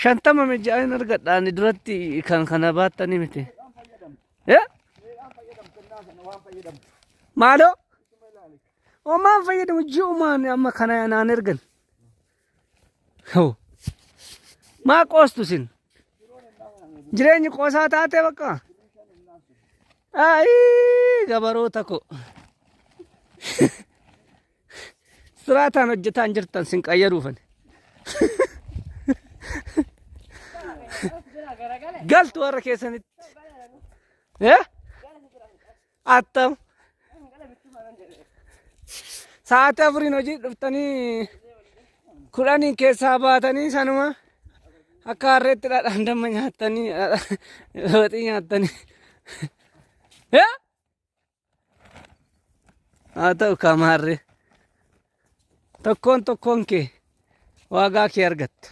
shantama mijaan argadhaani duratti kan kana baattanii miti. Maaloo? Omaan fayyadamu ji'umaan amma kana naan ergan. Maa qoostu sin? Jireenyi qoosaa taate bakka? Ayi gabaroota ko. Siraataan hojjetaan jirtan sin qayyaruufan. Galtu warra keessanitti. Attam. Sa'aatii afuriin hojii dhuftanii kudhanii keessaa baatanii sanuma akka harreetti dhadhaan damma nyaatanii waxii nyaatanii. Haa ta'u kamaarree tokkoon kee waagaa kee argatta.